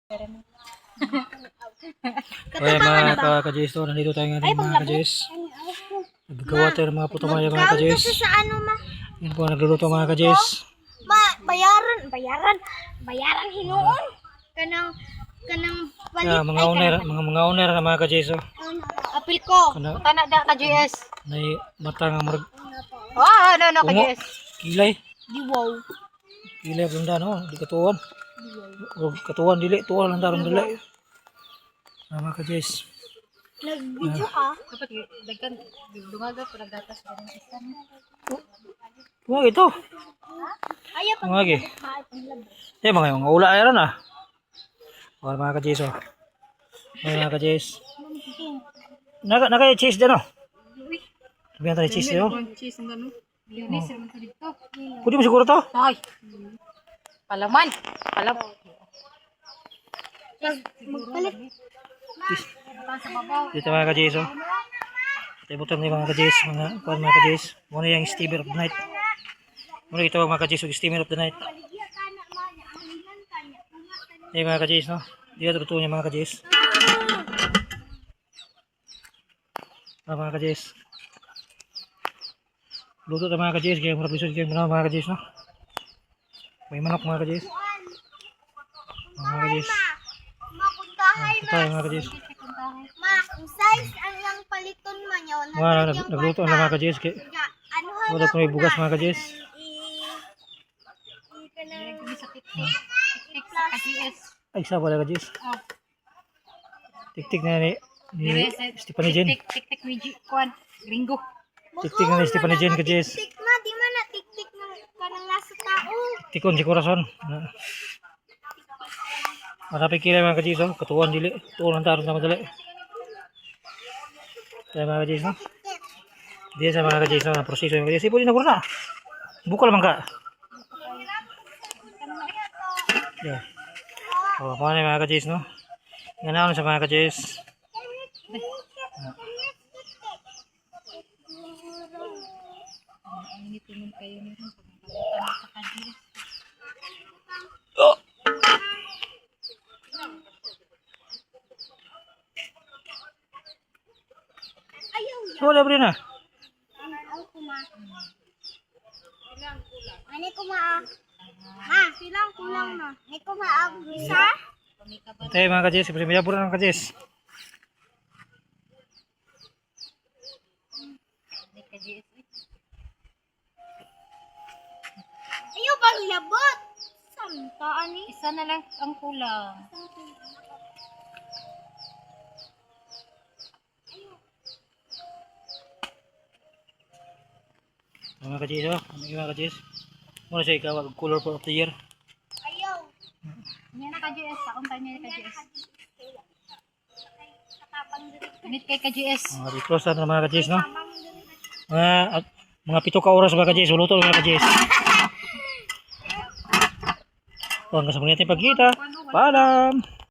Okay mga ka-Jis, nandito tayo ngayon mga ka-Jis. Nagagawa tayo ng mga putumaya mga ka-Jis. Yan po, nagluluto mga ka-Jis. Bayaran hinuon. Kanang palit. Mga owner na mga ka-Jis. Apil ko. Tana da ka JS. Nay mata nga marag No ka JS. kilay. Di wow. Kilay bunda no, di katuan. O katuan dili, tuwa lang daron dili. Mga ka-Jis. Nag-video ka? Dapat dagkan dungaga para gatas pa rin istan. Mga ito. Ayaw pag Mga gi. Mga ula ay ron ah. O mga ka-Jis oh. Mga ka-Jis. Naka cheese din oh. Sabihan tayo cheese yun. Cheese ang gano'n. Mayonnaise naman sa dito. Pwede mo siguro to? Ay. Palaman. magpalit. Dito mga ka-Jis oh. Ito butang ni mga ka-Jis. Mga ka-Jis. Muna yung steamer of the night. Muna ito mga ka-Jis yung steamer of the night. Ito mga ka-Jis no. Dito ito niya mga ka-Jis. Mga ka-Jis. Luto na mga ka-Jis. Kaya muna pisod kayo mga ka-Jis no. May manok mga ka-Jis. Mga ka-Jis. Ito tayo mga ka-Jis. Ma, ang size ang lang paliton man yun. Nagluto na mga ka-Jis. Wala ko may bugas mga ka-Jis. Ay, isa pala ka-Jis. Tik-tik na ni Stephanie Jen. Tik-tik ni Kuan. Gringo. Tik-tik na ni Stephanie Jen ka-Jis. Tik ma, di man na tik-tik na kanang nasa tao. Tikon si Corazon. Marapit kilay mga ka-Jis oh. Katuan dili. Tuon ang taron na madali. Kaya mga ka-Jis no. Diyan sa mga ka-Jis no. Proseso yung ka-Jis. Ipo din na kurna. Bukal man ka. Yeah. Oh, paano yung mga ka-Jis no. Ganaon sa mga ka-Jis. Wala ba rin ah? Ani ko ma. Ma, silang kulang na. Ni ko ma bisa. Ito mga ka-Jis. May pura ng ka-Jis. Ayaw bang labot. Samta ani. Isa na lang ang kulang. Mga ka-Jis oh. Ano yung mga ka-Jis? Muna siya ikaw. Color of the year. Ayaw. Niya na ka JS. Kaunta niya ka JS. Init kay ka JS. Close na mga ka-Jis no. Mga 7 ka oras mga ka-Jis. Luto mga ka-Jis. Hanggang sa muli natin pagkita. Paalam.